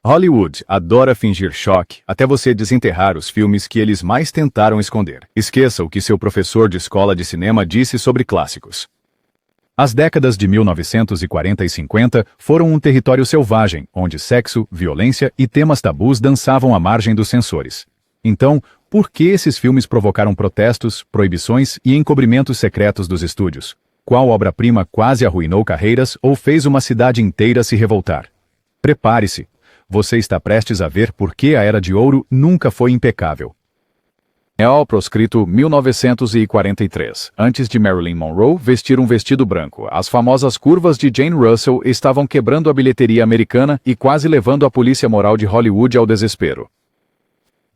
Hollywood adora fingir choque até você desenterrar os filmes que eles mais tentaram esconder. Esqueça o que seu professor de escola de cinema disse sobre clássicos. As décadas de 1940 e 50 foram um território selvagem, onde sexo, violência e temas tabus dançavam à margem dos censores. Então, por que esses filmes provocaram protestos, proibições e encobrimentos secretos dos estúdios? Qual obra-prima quase arruinou carreiras ou fez uma cidade inteira se revoltar? Prepare-se. Você está prestes a ver por que a Era de Ouro nunca foi impecável. Proscrito 1943. Antes de Marilyn Monroe vestir um vestido branco, as famosas curvas de Jane Russell estavam quebrando a bilheteria americana e quase levando a polícia moral de Hollywood ao desespero.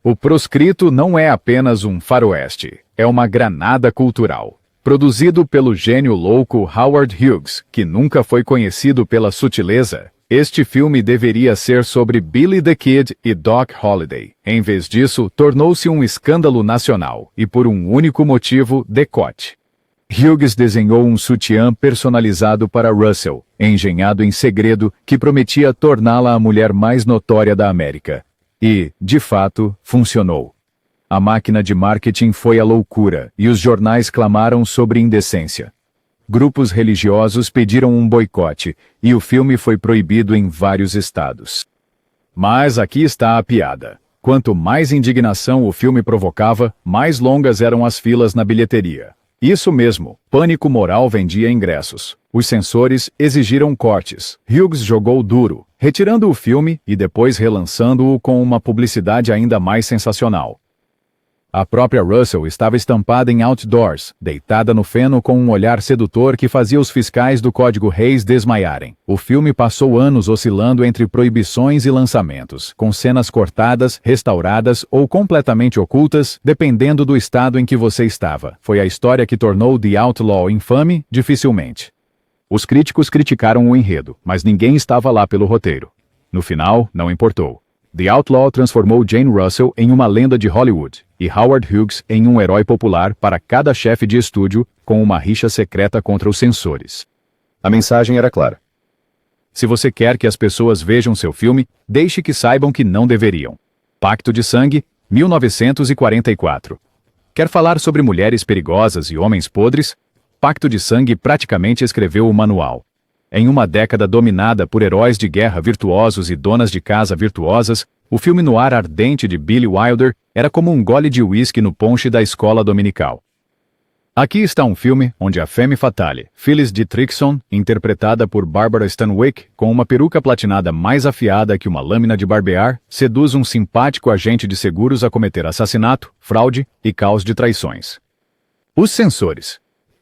O Proscrito não é apenas um faroeste, é uma granada cultural. Produzido pelo gênio louco Howard Hughes, que nunca foi conhecido pela sutileza, este filme deveria ser sobre Billy the Kid e Doc Holliday. Em vez disso, tornou-se um escândalo nacional, e por um único motivo, decote. Hughes desenhou um sutiã personalizado para Russell, engenhado em segredo, que prometia torná-la a mulher mais notória da América. E, de fato, funcionou. A máquina de marketing foi a loucura, e os jornais clamaram sobre indecência. Grupos religiosos pediram um boicote, e o filme foi proibido em vários estados. Mas aqui está a piada. Quanto mais indignação o filme provocava, mais longas eram as filas na bilheteria. Isso mesmo, pânico moral vendia ingressos. Os censores exigiram cortes. Hughes jogou duro, retirando o filme e depois relançando-o com uma publicidade ainda mais sensacional. A própria Russell estava estampada em outdoors, deitada no feno com um olhar sedutor que fazia os fiscais do Código Reis desmaiarem. O filme passou anos oscilando entre proibições e lançamentos, com cenas cortadas, restauradas ou completamente ocultas, dependendo do estado em que você estava. Foi a história que tornou The Outlaw infame, dificilmente. Os críticos criticaram o enredo, mas ninguém estava lá pelo roteiro. No final, não importou. The Outlaw transformou Jane Russell em uma lenda de Hollywood e Howard Hughes em um herói popular para cada chefe de estúdio, com uma rixa secreta contra os censores. A mensagem era clara. Se você quer que as pessoas vejam seu filme, deixe que saibam que não deveriam. Pacto de Sangue, 1944. Quer falar sobre mulheres perigosas e homens podres? Pacto de Sangue praticamente escreveu o manual. Em uma década dominada por heróis de guerra virtuosos e donas de casa virtuosas, o filme noir ardente de Billy Wilder era como um gole de uísque no ponche da escola dominical. Aqui está um filme onde a femme fatale, Phyllis Dietrichson, interpretada por Barbara Stanwyck, com uma peruca platinada mais afiada que uma lâmina de barbear, seduz um simpático agente de seguros a cometer assassinato, fraude e caos de traições. Os censores.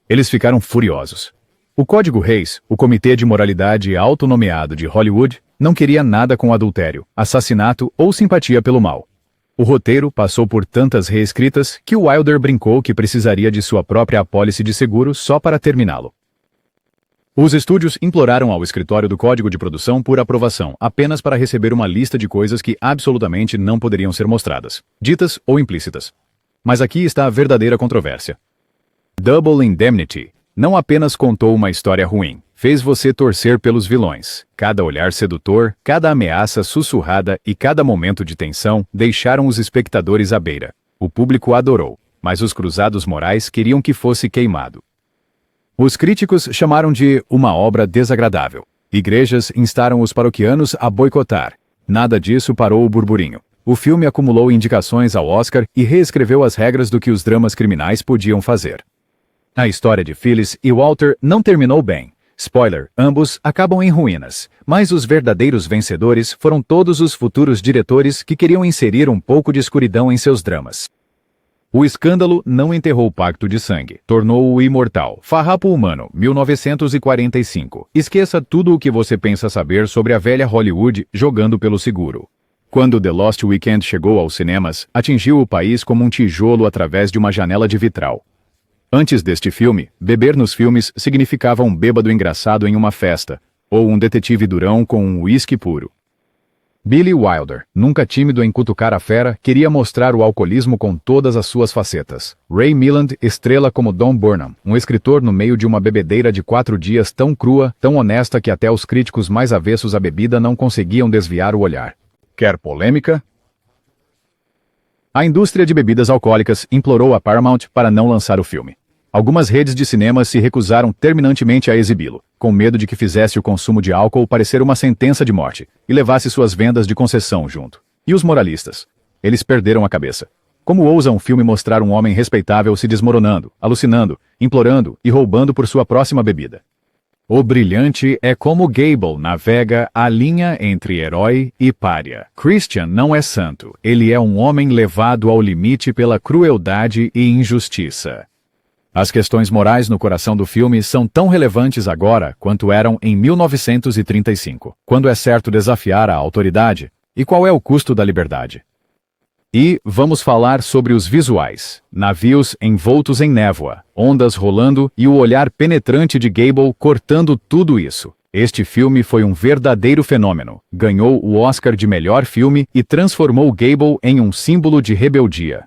Eles ficaram furiosos. O Código Reis, o Comitê de Moralidade autonomeado de Hollywood, não queria nada com adultério, assassinato ou simpatia pelo mal. O roteiro passou por tantas reescritas que Wilder brincou que precisaria de sua própria apólice de seguro só para terminá-lo. Os estúdios imploraram ao escritório do Código de Produção por aprovação, apenas para receber uma lista de coisas que absolutamente não poderiam ser mostradas, ditas ou implícitas. Mas aqui está a verdadeira controvérsia. Double Indemnity não apenas contou uma história ruim, fez você torcer pelos vilões. Cada olhar sedutor, cada ameaça sussurrada e cada momento de tensão deixaram os espectadores à beira. O público adorou, mas os cruzados morais queriam que fosse queimado. Os críticos chamaram de uma obra desagradável. Igrejas instaram os paroquianos a boicotar. Nada disso parou o burburinho. O filme acumulou indicações ao Oscar e reescreveu as regras do que os dramas criminais podiam fazer. A história de Phyllis e Walter não terminou bem. Spoiler, ambos acabam em ruínas. Mas os verdadeiros vencedores foram todos os futuros diretores que queriam inserir um pouco de escuridão em seus dramas. O escândalo não enterrou o Pacto de Sangue, tornou-o imortal. Farrapo Humano, 1945. Esqueça tudo o que você pensa saber sobre a velha Hollywood jogando pelo seguro. Quando The Lost Weekend chegou aos cinemas, atingiu o país como um tijolo através de uma janela de vitral. Antes deste filme, beber nos filmes significava um bêbado engraçado em uma festa, ou um detetive durão com um uísque puro. Billy Wilder, nunca tímido em cutucar a fera, queria mostrar o alcoolismo com todas as suas facetas. Ray Milland estrela como Don Burnham, um escritor no meio de uma bebedeira de 4 dias tão crua, tão honesta que até os críticos mais avessos à bebida não conseguiam desviar o olhar. Quer polêmica? A indústria de bebidas alcoólicas implorou a Paramount para não lançar o filme. Algumas redes de cinema se recusaram terminantemente a exibi-lo, com medo de que fizesse o consumo de álcool parecer uma sentença de morte e levasse suas vendas de concessão junto. E os moralistas? Eles perderam a cabeça. Como ousa um filme mostrar um homem respeitável se desmoronando, alucinando, implorando e roubando por sua próxima bebida? O brilhante é como Gable navega a linha entre herói e pária. Christian não é santo, ele é um homem levado ao limite pela crueldade e injustiça. As questões morais no coração do filme são tão relevantes agora quanto eram em 1935. Quando é certo desafiar a autoridade? E qual é o custo da liberdade? E vamos falar sobre os visuais. Navios envoltos em névoa, ondas rolando e o olhar penetrante de Gable cortando tudo isso. Este filme foi um verdadeiro fenômeno. Ganhou o Oscar de melhor filme e transformou Gable em um símbolo de rebeldia.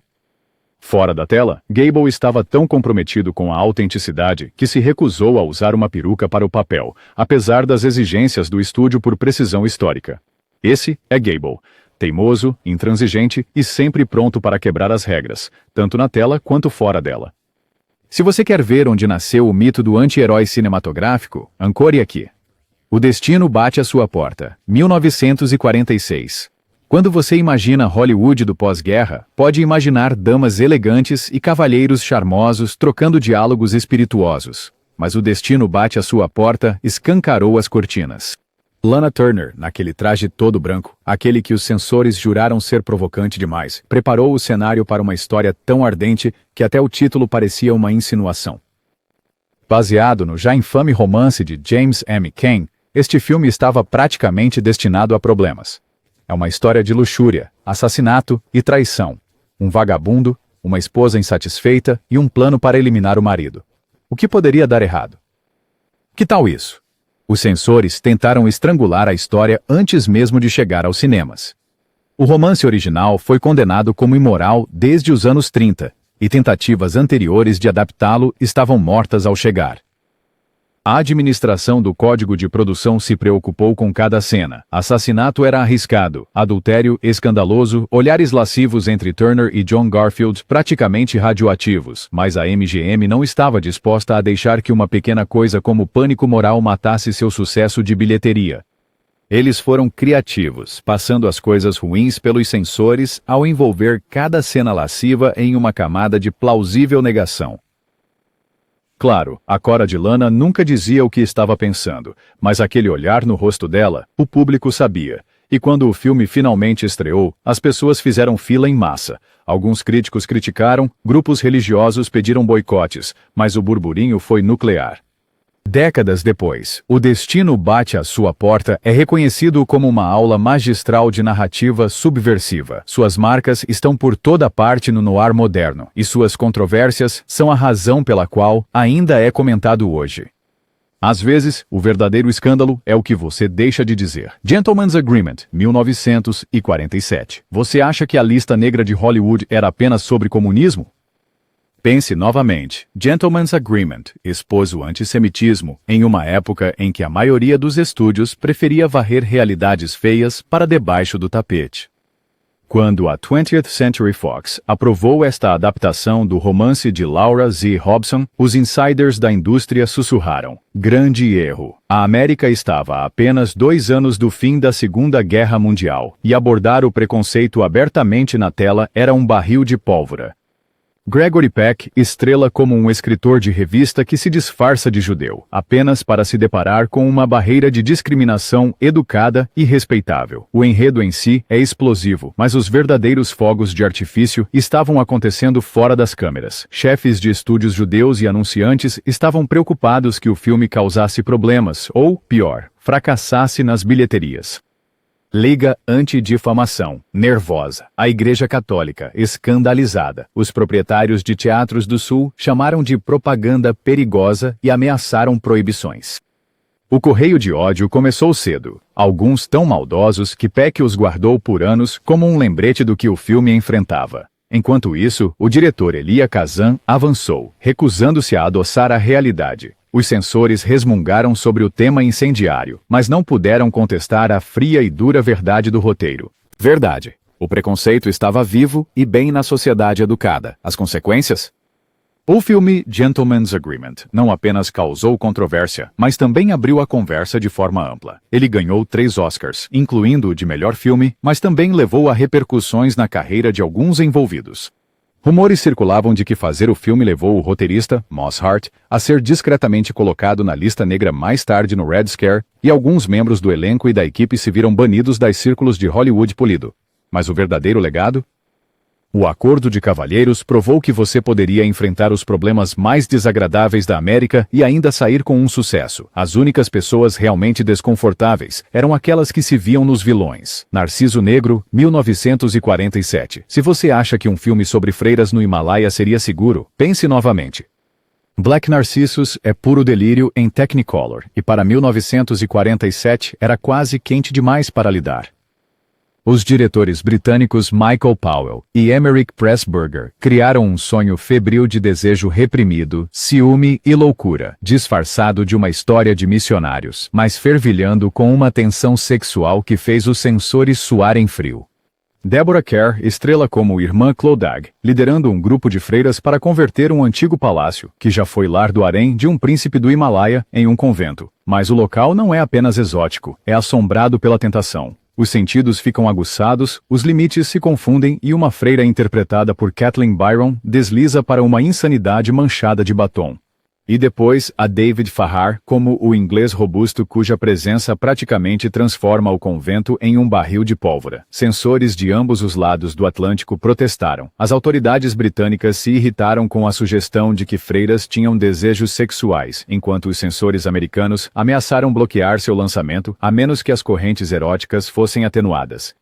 Fora da tela, Gable estava tão comprometido com a autenticidade que se recusou a usar uma peruca para o papel, apesar das exigências do estúdio por precisão histórica. Esse é Gable. Teimoso, intransigente e sempre pronto para quebrar as regras, tanto na tela quanto fora dela. Se você quer ver onde nasceu o mito do anti-herói cinematográfico, ancore aqui. O Destino Bate à Sua Porta, 1946. Quando você imagina Hollywood do pós-guerra, pode imaginar damas elegantes e cavalheiros charmosos trocando diálogos espirituosos. Mas o destino bate à sua porta, escancarou as cortinas. Lana Turner, naquele traje todo branco, aquele que os censores juraram ser provocante demais, preparou o cenário para uma história tão ardente que até o título parecia uma insinuação. Baseado no já infame romance de James M. Cain, este filme estava praticamente destinado a problemas. É uma história de luxúria, assassinato e traição. Um vagabundo, uma esposa insatisfeita e um plano para eliminar o marido. O que poderia dar errado? Que tal isso? Os censores tentaram estrangular a história antes mesmo de chegar aos cinemas. O romance original foi condenado como imoral desde os anos 30, e tentativas anteriores de adaptá-lo estavam mortas ao chegar. A administração do Código de Produção se preocupou com cada cena. Assassinato era arriscado, adultério escandaloso, olhares lascivos entre Turner e John Garfield praticamente radioativos, mas a MGM não estava disposta a deixar que uma pequena coisa como pânico moral matasse seu sucesso de bilheteria. Eles foram criativos, passando as coisas ruins pelos censores ao envolver cada cena lasciva em uma camada de plausível negação. Claro, a Cora de Lana nunca dizia o que estava pensando, mas aquele olhar no rosto dela, o público sabia. E quando o filme finalmente estreou, as pessoas fizeram fila em massa. Alguns críticos criticaram, grupos religiosos pediram boicotes, mas o burburinho foi nuclear. Décadas depois, O Destino Bate à Sua Porta é reconhecido como uma aula magistral de narrativa subversiva. Suas marcas estão por toda parte no noir moderno, e suas controvérsias são a razão pela qual ainda é comentado hoje. Às vezes, o verdadeiro escândalo é o que você deixa de dizer. Gentleman's Agreement, 1947. Você acha que a lista negra de Hollywood era apenas sobre comunismo? Pense novamente. Gentleman's Agreement expôs o antissemitismo em uma época em que a maioria dos estúdios preferia varrer realidades feias para debaixo do tapete. Quando a 20th Century Fox aprovou esta adaptação do romance de Laura Z. Hobson, os insiders da indústria sussurraram: grande erro. A América estava a apenas 2 anos do fim da Segunda Guerra Mundial, e abordar o preconceito abertamente na tela era um barril de pólvora. Gregory Peck estrela como um escritor de revista que se disfarça de judeu, apenas para se deparar com uma barreira de discriminação educada e respeitável. O enredo em si é explosivo, mas os verdadeiros fogos de artifício estavam acontecendo fora das câmeras. Chefes de estúdios judeus e anunciantes estavam preocupados que o filme causasse problemas ou, pior, fracassasse nas bilheterias. Liga Antidifamação, nervosa. A Igreja Católica, escandalizada. Os proprietários de teatros do Sul chamaram de propaganda perigosa e ameaçaram proibições. O correio de ódio começou cedo. Alguns tão maldosos que Peck os guardou por anos como um lembrete do que o filme enfrentava. Enquanto isso, o diretor Elia Kazan avançou, recusando-se a adoçar a realidade. Os censores resmungaram sobre o tema incendiário, mas não puderam contestar a fria e dura verdade do roteiro. Verdade. O preconceito estava vivo e bem na sociedade educada. As consequências? O filme Gentleman's Agreement não apenas causou controvérsia, mas também abriu a conversa de forma ampla. Ele ganhou 3 Oscars, incluindo o de melhor filme, mas também levou a repercussões na carreira de alguns envolvidos. Rumores circulavam de que fazer o filme levou o roteirista, Moss Hart, a ser discretamente colocado na lista negra mais tarde no Red Scare, e alguns membros do elenco e da equipe se viram banidos das círculos de Hollywood polido. Mas o verdadeiro legado? O Acordo de Cavalheiros provou que você poderia enfrentar os problemas mais desagradáveis da América e ainda sair com um sucesso. As únicas pessoas realmente desconfortáveis eram aquelas que se viam nos vilões. Narciso Negro, 1947. Se você acha que um filme sobre freiras no Himalaia seria seguro, pense novamente. Black Narcissus é puro delírio em Technicolor, e para 1947 era quase quente demais para lidar. Os diretores britânicos Michael Powell e Emeric Pressburger criaram um sonho febril de desejo reprimido, ciúme e loucura, disfarçado de uma história de missionários, mas fervilhando com uma tensão sexual que fez os sensores suarem frio. Deborah Kerr estrela como irmã Clodagh, liderando um grupo de freiras para converter um antigo palácio, que já foi lar do harém de um príncipe do Himalaia, em um convento. Mas o local não é apenas exótico, é assombrado pela tentação. Os sentidos ficam aguçados, os limites se confundem e uma freira interpretada por Kathleen Byron desliza para uma insanidade manchada de batom. E depois, a David Farrar como o inglês robusto cuja presença praticamente transforma o convento em um barril de pólvora. Sensores de ambos os lados do Atlântico protestaram. As autoridades britânicas se irritaram com a sugestão de que freiras tinham desejos sexuais, enquanto os sensores americanos ameaçaram bloquear seu lançamento, a menos que as correntes eróticas fossem atenuadas.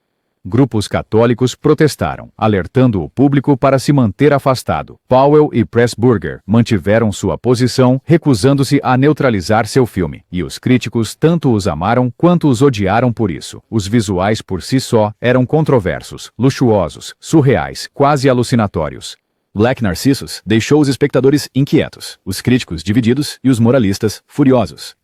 Grupos católicos protestaram, alertando o público para se manter afastado. Powell e Pressburger mantiveram sua posição, recusando-se a neutralizar seu filme, e os críticos tanto os amaram quanto os odiaram por isso. Os visuais por si só eram controversos, luxuosos, surreais, quase alucinatórios. Black Narcissus deixou os espectadores inquietos, os críticos divididos e os moralistas furiosos.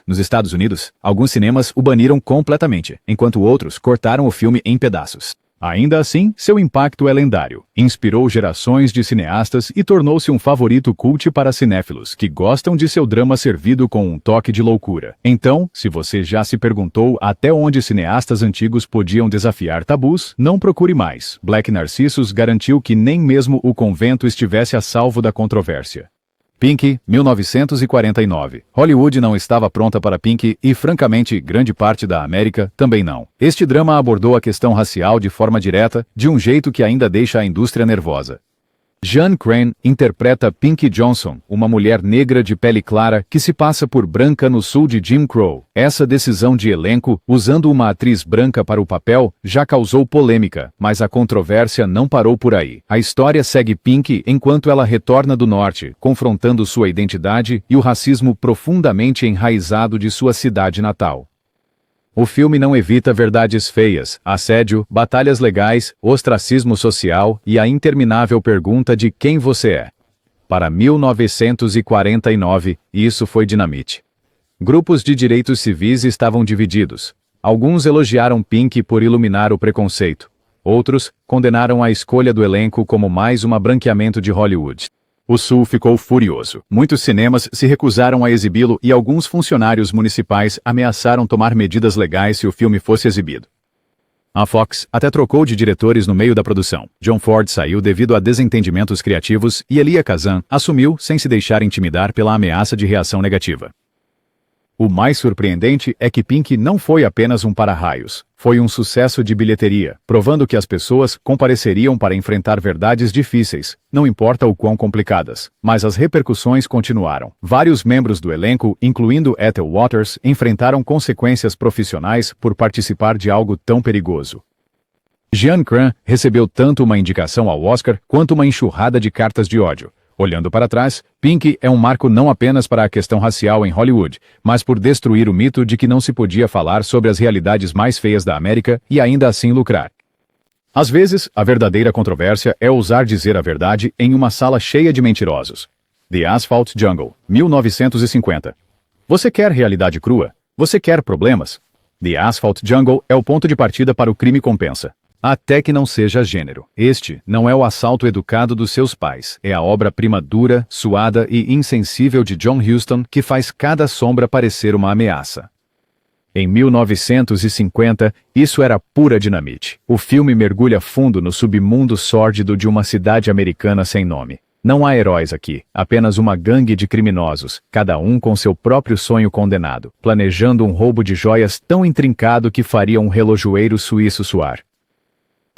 Nos Estados Unidos, alguns cinemas o baniram completamente, enquanto outros cortaram o filme em pedaços. Ainda assim, seu impacto é lendário. Inspirou gerações de cineastas e tornou-se um favorito cult para cinéfilos que gostam de seu drama servido com um toque de loucura. Então, se você já se perguntou até onde cineastas antigos podiam desafiar tabus, não procure mais. Black Narcissus garantiu que nem mesmo o convento estivesse a salvo da controvérsia. Pink, 1949. Hollywood não estava pronta para Pink e, francamente, grande parte da América também não. Este drama abordou a questão racial de forma direta, de um jeito que ainda deixa a indústria nervosa. Jeanne Crain interpreta Pinky Johnson, uma mulher negra de pele clara que se passa por branca no sul de Jim Crow. Essa decisão de elenco, usando uma atriz branca para o papel, já causou polêmica, mas a controvérsia não parou por aí. A história segue Pinky enquanto ela retorna do norte, confrontando sua identidade e o racismo profundamente enraizado de sua cidade natal. O filme não evita verdades feias, assédio, batalhas legais, ostracismo social e a interminável pergunta de quem você é. Para 1949, isso foi dinamite. Grupos de direitos civis estavam divididos. Alguns elogiaram Pink por iluminar o preconceito. Outros condenaram a escolha do elenco como mais um branqueamento de Hollywood. O Sul ficou furioso. Muitos cinemas se recusaram a exibi-lo e alguns funcionários municipais ameaçaram tomar medidas legais se o filme fosse exibido. A Fox até trocou de diretores no meio da produção. John Ford saiu devido a desentendimentos criativos e Elia Kazan assumiu sem se deixar intimidar pela ameaça de reação negativa. O mais surpreendente é que Pink não foi apenas um para-raios. Foi um sucesso de bilheteria, provando que as pessoas compareceriam para enfrentar verdades difíceis, não importa o quão complicadas. Mas as repercussões continuaram. Vários membros do elenco, incluindo Ethel Waters, enfrentaram consequências profissionais por participar de algo tão perigoso. Jeanne Crain recebeu tanto uma indicação ao Oscar quanto uma enxurrada de cartas de ódio. Olhando para trás, Pink é um marco não apenas para a questão racial em Hollywood, mas por destruir o mito de que não se podia falar sobre as realidades mais feias da América e ainda assim lucrar. Às vezes, a verdadeira controvérsia é ousar dizer a verdade em uma sala cheia de mentirosos. The Asphalt Jungle, 1950. Você quer realidade crua? Você quer problemas? The Asphalt Jungle é o ponto de partida para o crime compensa. Até que não seja gênero. Este não é o assalto educado dos seus pais. É a obra-prima dura, suada e insensível de John Huston que faz cada sombra parecer uma ameaça. Em 1950, isso era pura dinamite. O filme mergulha fundo no submundo sórdido de uma cidade americana sem nome. Não há heróis aqui, apenas uma gangue de criminosos, cada um com seu próprio sonho condenado, planejando um roubo de joias tão intrincado que faria um relojoeiro suíço suar.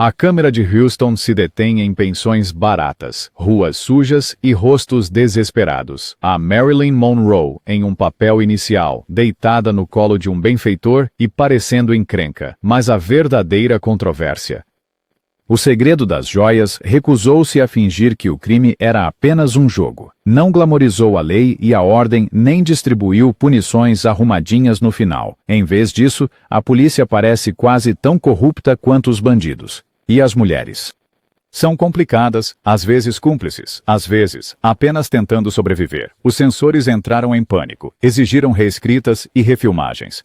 A câmera de Huston se detém em pensões baratas, ruas sujas e rostos desesperados. A Marilyn Monroe, em um papel inicial, deitada no colo de um benfeitor e parecendo encrenca, mas a verdadeira controvérsia. O segredo das joias recusou-se a fingir que o crime era apenas um jogo. Não glamorizou a lei e a ordem nem distribuiu punições arrumadinhas no final. Em vez disso, a polícia parece quase tão corrupta quanto os bandidos. E as mulheres? São complicadas, às vezes cúmplices, às vezes apenas tentando sobreviver. Os censores entraram em pânico, exigiram reescritas e refilmagens.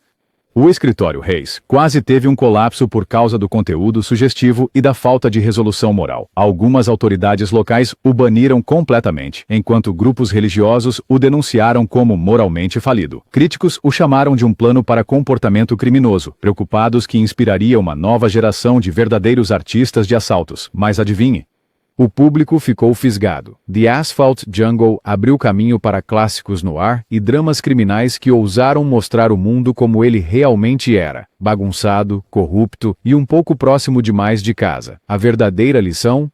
O escritório Reis quase teve um colapso por causa do conteúdo sugestivo e da falta de resolução moral. Algumas autoridades locais o baniram completamente, enquanto grupos religiosos o denunciaram como moralmente falido. Críticos o chamaram de um plano para comportamento criminoso, preocupados que inspiraria uma nova geração de verdadeiros artistas de assaltos. Mas adivinhe? O público ficou fisgado. The Asphalt Jungle abriu caminho para clássicos no ar e dramas criminais que ousaram mostrar o mundo como ele realmente era, bagunçado, corrupto e um pouco próximo demais de casa. A verdadeira lição?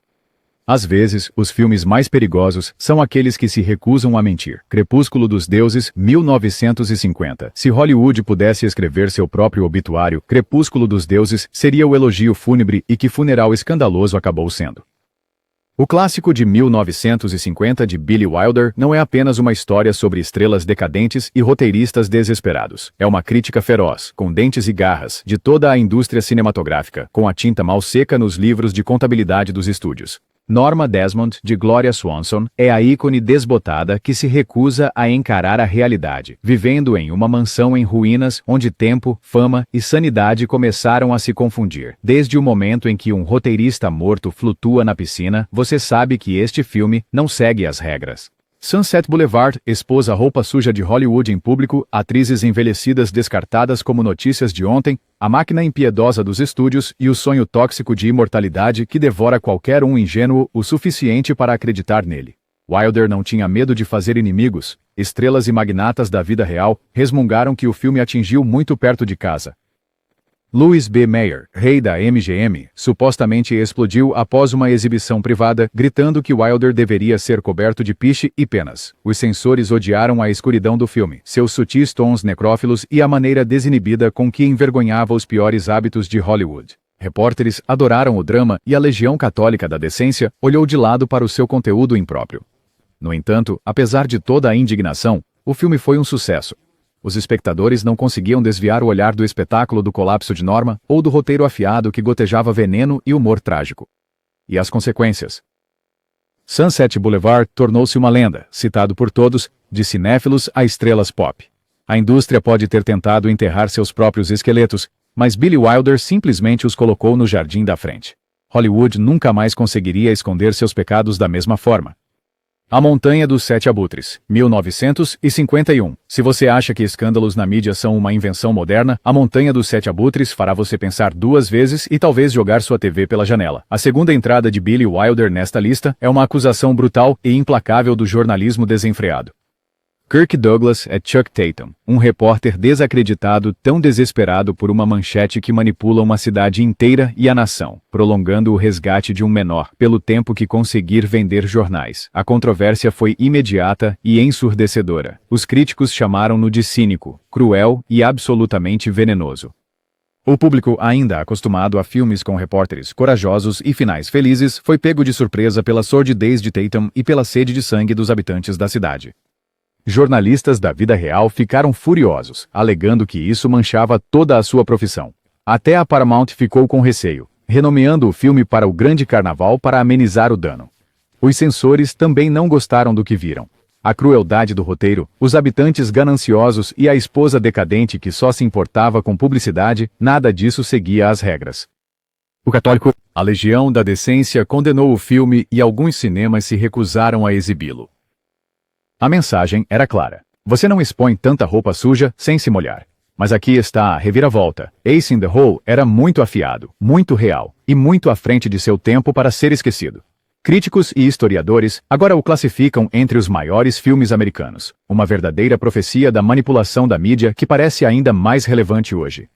Às vezes, os filmes mais perigosos são aqueles que se recusam a mentir. Crepúsculo dos Deuses, 1950. Se Hollywood pudesse escrever seu próprio obituário, Crepúsculo dos Deuses seria o elogio fúnebre e que funeral escandaloso acabou sendo. O clássico de 1950 de Billy Wilder não é apenas uma história sobre estrelas decadentes e roteiristas desesperados. É uma crítica feroz, com dentes e garras, de toda a indústria cinematográfica, com a tinta mal seca nos livros de contabilidade dos estúdios. Norma Desmond, de Gloria Swanson, é a ícone desbotada que se recusa a encarar a realidade, vivendo em uma mansão em ruínas onde tempo, fama e sanidade começaram a se confundir. Desde o momento em que um roteirista morto flutua na piscina, você sabe que este filme não segue as regras. Sunset Boulevard expôs a roupa suja de Hollywood em público, atrizes envelhecidas descartadas como notícias de ontem, a máquina impiedosa dos estúdios e o sonho tóxico de imortalidade que devora qualquer um ingênuo o suficiente para acreditar nele. Wilder não tinha medo de fazer inimigos. Estrelas e magnatas da vida real resmungaram que o filme atingiu muito perto de casa. Louis B. Mayer, rei da MGM, supostamente explodiu após uma exibição privada, gritando que Wilder deveria ser coberto de piche e penas. Os censores odiaram a escuridão do filme, seus sutis tons necrófilos e a maneira desinibida com que envergonhava os piores hábitos de Hollywood. Repórteres adoraram o drama e a Legião Católica da Decência olhou de lado para o seu conteúdo impróprio. No entanto, apesar de toda a indignação, o filme foi um sucesso. Os espectadores não conseguiam desviar o olhar do espetáculo do colapso de Norma ou do roteiro afiado que gotejava veneno e humor trágico. E as consequências? Sunset Boulevard tornou-se uma lenda, citado por todos, de cinéfilos a estrelas pop. A indústria pode ter tentado enterrar seus próprios esqueletos, mas Billy Wilder simplesmente os colocou no jardim da frente. Hollywood nunca mais conseguiria esconder seus pecados da mesma forma. A Montanha dos Sete Abutres, 1951. Se você acha que escândalos na mídia são uma invenção moderna, A Montanha dos Sete Abutres fará você pensar duas vezes e talvez jogar sua TV pela janela. A segunda entrada de Billy Wilder nesta lista é uma acusação brutal e implacável do jornalismo desenfreado. Kirk Douglas é Chuck Tatum, um repórter desacreditado tão desesperado por uma manchete que manipula uma cidade inteira e a nação, prolongando o resgate de um menor pelo tempo que conseguir vender jornais. A controvérsia foi imediata e ensurdecedora. Os críticos chamaram-no de cínico, cruel e absolutamente venenoso. O público, ainda acostumado a filmes com repórteres corajosos e finais felizes, foi pego de surpresa pela sordidez de Tatum e pela sede de sangue dos habitantes da cidade. Jornalistas da vida real ficaram furiosos, alegando que isso manchava toda a sua profissão. Até a Paramount ficou com receio, renomeando o filme para O Grande Carnaval para amenizar o dano. Os censores também não gostaram do que viram. A crueldade do roteiro, os habitantes gananciosos e a esposa decadente que só se importava com publicidade, nada disso seguia às regras. O católico A Legião da Decência condenou o filme e alguns cinemas se recusaram a exibi-lo. A mensagem era clara. Você não expõe tanta roupa suja sem se molhar. Mas aqui está a reviravolta. Ace in the Hole era muito afiado, muito real e muito à frente de seu tempo para ser esquecido. Críticos e historiadores agora o classificam entre os maiores filmes americanos, uma verdadeira profecia da manipulação da mídia que parece ainda mais relevante hoje.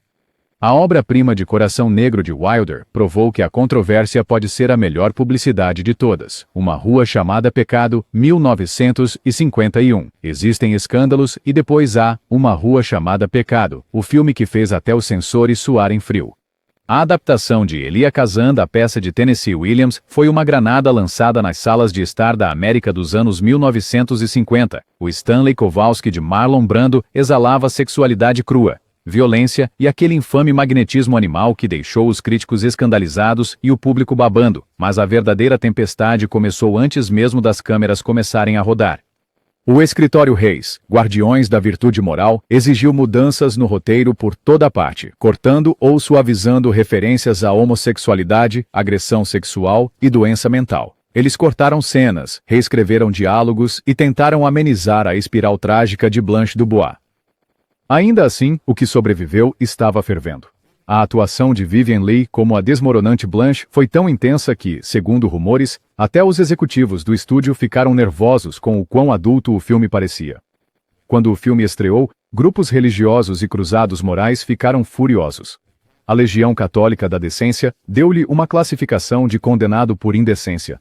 A obra-prima de Coração Negro de Wilder provou que a controvérsia pode ser a melhor publicidade de todas. Uma Rua Chamada Pecado, 1951. Existem escândalos e depois há Uma Rua Chamada Pecado, o filme que fez até os censores suarem frio. A adaptação de Elia Kazan da peça de Tennessee Williams foi uma granada lançada nas salas de estar da América dos anos 1950. O Stanley Kowalski de Marlon Brando exalava sexualidade crua, violência e aquele infame magnetismo animal que deixou os críticos escandalizados e o público babando, mas a verdadeira tempestade começou antes mesmo das câmeras começarem a rodar. O escritório Reis, Guardiões da Virtude Moral, exigiu mudanças no roteiro por toda parte, cortando ou suavizando referências à homossexualidade, agressão sexual e doença mental. Eles cortaram cenas, reescreveram diálogos e tentaram amenizar a espiral trágica de Blanche Dubois. Ainda assim, o que sobreviveu estava fervendo. A atuação de Vivien Leigh como a desmoronante Blanche foi tão intensa que, segundo rumores, até os executivos do estúdio ficaram nervosos com o quão adulto o filme parecia. Quando o filme estreou, grupos religiosos e cruzados morais ficaram furiosos. A Legião Católica da Decência deu-lhe uma classificação de condenado por indecência.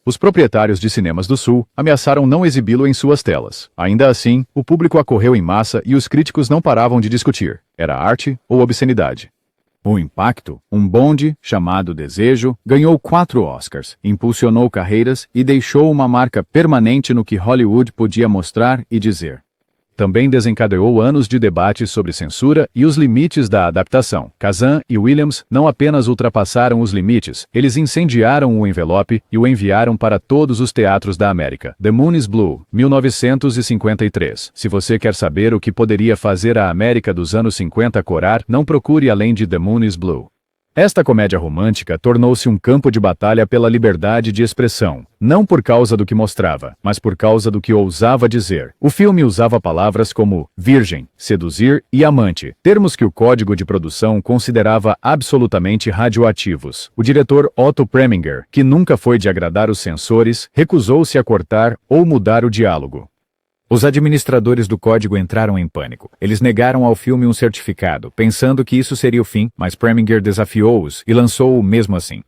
Os proprietários de cinemas do Sul ameaçaram não exibi-lo em suas telas. Ainda assim, o público acorreu em massa e os críticos não paravam de discutir. Era arte ou obscenidade? O impacto, um bonde, chamado Desejo, ganhou 4 Oscars, impulsionou carreiras e deixou uma marca permanente no que Hollywood podia mostrar e dizer. Também desencadeou anos de debate sobre censura e os limites da adaptação. Kazan e Williams não apenas ultrapassaram os limites, eles incendiaram o envelope e o enviaram para todos os teatros da América. The Moon is Blue, 1953. Se você quer saber o que poderia fazer a América dos anos 50 corar, não procure além de The Moon is Blue. Esta comédia romântica tornou-se um campo de batalha pela liberdade de expressão, não por causa do que mostrava, mas por causa do que ousava dizer. O filme usava palavras como virgem, seduzir e amante, termos que o código de produção considerava absolutamente radioativos. O diretor Otto Preminger, que nunca foi de agradar os censores, recusou-se a cortar ou mudar o diálogo. Os administradores do código entraram em pânico. Eles negaram ao filme um certificado, pensando que isso seria o fim, mas Preminger desafiou-os e lançou-o mesmo assim.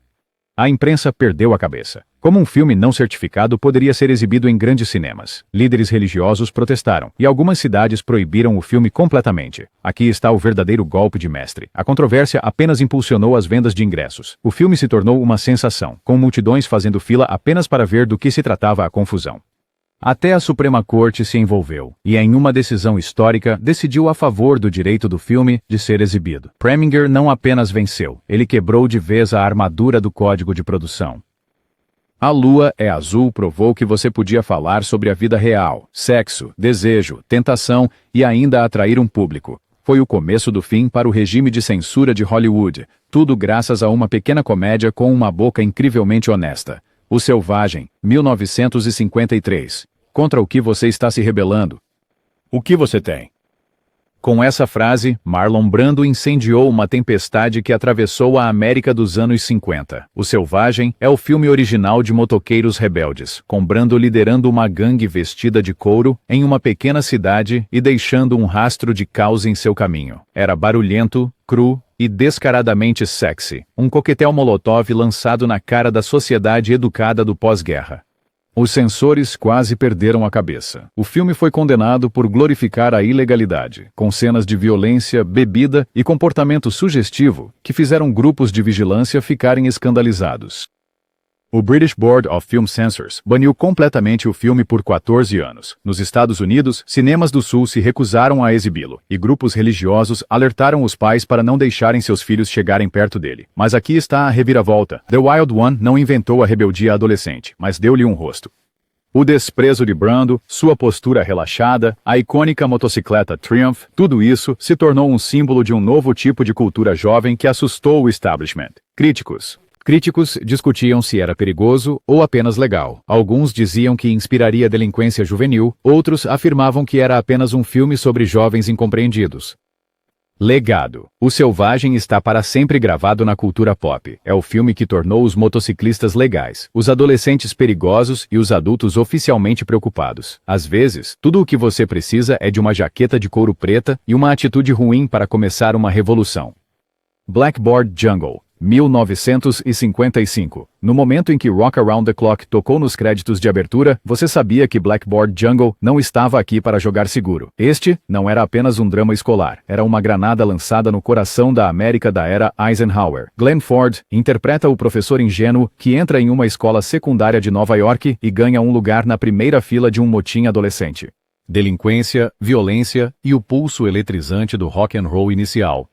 A imprensa perdeu a cabeça. Como um filme não certificado poderia ser exibido em grandes cinemas? Líderes religiosos protestaram, e algumas cidades proibiram o filme completamente. Aqui está o verdadeiro golpe de mestre. A controvérsia apenas impulsionou as vendas de ingressos. O filme se tornou uma sensação, com multidões fazendo fila apenas para ver do que se tratava a confusão. Até a Suprema Corte se envolveu, e em uma decisão histórica, decidiu a favor do direito do filme de ser exibido. Preminger não apenas venceu, ele quebrou de vez a armadura do código de produção. A Lua é Azul provou que você podia falar sobre a vida real, sexo, desejo, tentação e ainda atrair um público. Foi o começo do fim para o regime de censura de Hollywood, tudo graças a uma pequena comédia com uma boca incrivelmente honesta. O Selvagem, 1953. Contra o que você está se rebelando? O que você tem? Com essa frase, Marlon Brando incendiou uma tempestade que atravessou a América dos anos 50. O Selvagem é o filme original de motoqueiros rebeldes, com Brando liderando uma gangue vestida de couro em uma pequena cidade e deixando um rastro de caos em seu caminho. Era barulhento, cru e descaradamente sexy, um coquetel molotov lançado na cara da sociedade educada do pós-guerra. Os censores quase perderam a cabeça. O filme foi condenado por glorificar a ilegalidade, com cenas de violência, bebida e comportamento sugestivo que fizeram grupos de vigilância ficarem escandalizados. O British Board of Film Censors baniu completamente o filme por 14 anos. Nos Estados Unidos, cinemas do Sul se recusaram a exibi-lo, e grupos religiosos alertaram os pais para não deixarem seus filhos chegarem perto dele. Mas aqui está a reviravolta. The Wild One não inventou a rebeldia adolescente, mas deu-lhe um rosto. O desprezo de Brando, sua postura relaxada, a icônica motocicleta Triumph, tudo isso se tornou um símbolo de um novo tipo de cultura jovem que assustou o establishment. Críticos Críticos discutiam se era perigoso ou apenas legal. Alguns diziam que inspiraria delinquência juvenil, outros afirmavam que era apenas um filme sobre jovens incompreendidos. Legado. O Selvagem está para sempre gravado na cultura pop. É o filme que tornou os motociclistas legais, os adolescentes perigosos e os adultos oficialmente preocupados. Às vezes, tudo o que você precisa é de uma jaqueta de couro preta e uma atitude ruim para começar uma revolução. Blackboard Jungle. 1955. No momento em que Rock Around the Clock tocou nos créditos de abertura, você sabia que Blackboard Jungle não estava aqui para jogar seguro. Este não era apenas um drama escolar, era uma granada lançada no coração da América da era Eisenhower. Glenn Ford interpreta o professor ingênuo que entra em uma escola secundária de Nova York e ganha um lugar na primeira fila de um motim adolescente. Delinquência, violência e o pulso eletrizante do rock and roll inicial.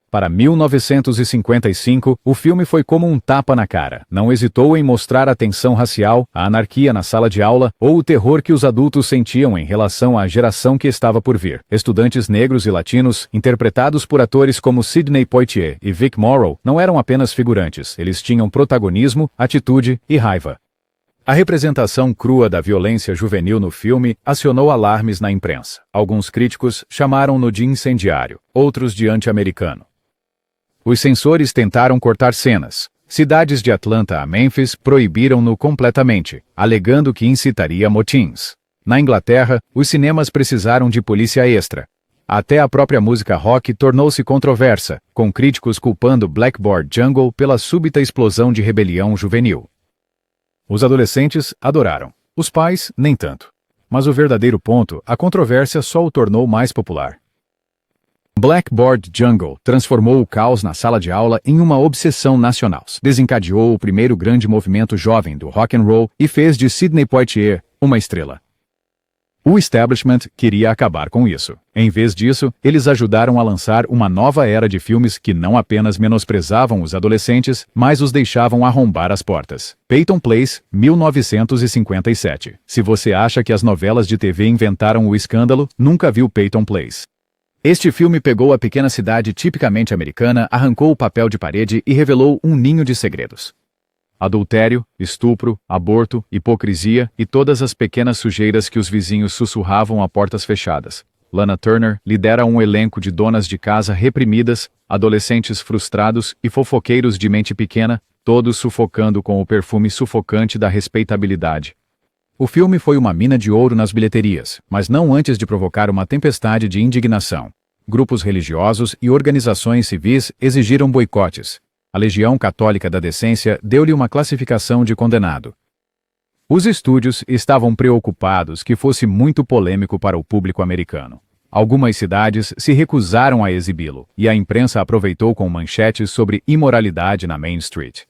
Para 1955, o filme foi como um tapa na cara. Não hesitou em mostrar a tensão racial, a anarquia na sala de aula ou o terror que os adultos sentiam em relação à geração que estava por vir. Estudantes negros e latinos, interpretados por atores como Sidney Poitier e Vic Morrow, não eram apenas figurantes, eles tinham protagonismo, atitude e raiva. A representação crua da violência juvenil no filme acionou alarmes na imprensa. Alguns críticos chamaram-no de incendiário, outros de anti-americano. Os censores tentaram cortar cenas. Cidades de Atlanta a Memphis proibiram-no completamente, alegando que incitaria motins. Na Inglaterra, os cinemas precisaram de polícia extra. Até a própria música rock tornou-se controversa, com críticos culpando Blackboard Jungle pela súbita explosão de rebelião juvenil. Os adolescentes adoraram. Os pais, nem tanto. Mas o verdadeiro ponto, a controvérsia só o tornou mais popular. Blackboard Jungle transformou o caos na sala de aula em uma obsessão nacional. Desencadeou o primeiro grande movimento jovem do rock and roll e fez de Sidney Poitier uma estrela. O establishment queria acabar com isso. Em vez disso, eles ajudaram a lançar uma nova era de filmes que não apenas menosprezavam os adolescentes, mas os deixavam arrombar as portas. Peyton Place, 1957. Se você acha que as novelas de TV inventaram o escândalo, nunca viu Peyton Place. Este filme pegou a pequena cidade tipicamente americana, arrancou o papel de parede e revelou um ninho de segredos. Adultério, estupro, aborto, hipocrisia e todas as pequenas sujeiras que os vizinhos sussurravam a portas fechadas. Lana Turner lidera um elenco de donas de casa reprimidas, adolescentes frustrados e fofoqueiros de mente pequena, todos sufocando com o perfume sufocante da respeitabilidade. O filme foi uma mina de ouro nas bilheterias, mas não antes de provocar uma tempestade de indignação. Grupos religiosos e organizações civis exigiram boicotes. A Legião Católica da Decência deu-lhe uma classificação de condenado. Os estúdios estavam preocupados que fosse muito polêmico para o público americano. Algumas cidades se recusaram a exibi-lo, e a imprensa aproveitou com manchetes sobre imoralidade na Main Street.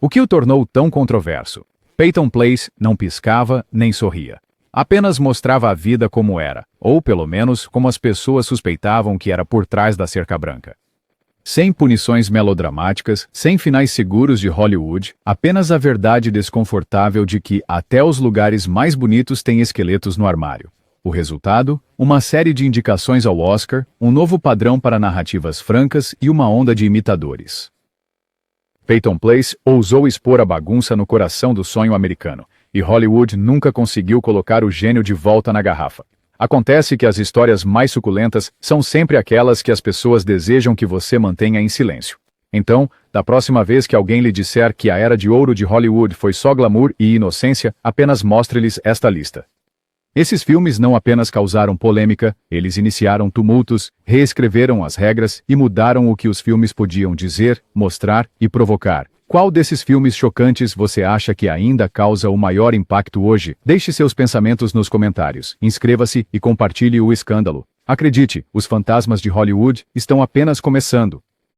O que o tornou tão controverso? Peyton Place não piscava nem sorria. Apenas mostrava a vida como era, ou pelo menos como as pessoas suspeitavam que era por trás da cerca branca. Sem punições melodramáticas, sem finais seguros de Hollywood, apenas a verdade desconfortável de que até os lugares mais bonitos têm esqueletos no armário. O resultado? Uma série de indicações ao Oscar, um novo padrão para narrativas francas e uma onda de imitadores. Peyton Place ousou expor a bagunça no coração do sonho americano, e Hollywood nunca conseguiu colocar o gênio de volta na garrafa. Acontece que as histórias mais suculentas são sempre aquelas que as pessoas desejam que você mantenha em silêncio. Então, da próxima vez que alguém lhe disser que a era de ouro de Hollywood foi só glamour e inocência, apenas mostre-lhes esta lista. Esses filmes não apenas causaram polêmica, eles iniciaram tumultos, reescreveram as regras e mudaram o que os filmes podiam dizer, mostrar e provocar. Qual desses filmes chocantes você acha que ainda causa o maior impacto hoje? Deixe seus pensamentos nos comentários, inscreva-se e compartilhe o escândalo. Acredite, os fantasmas de Hollywood estão apenas começando.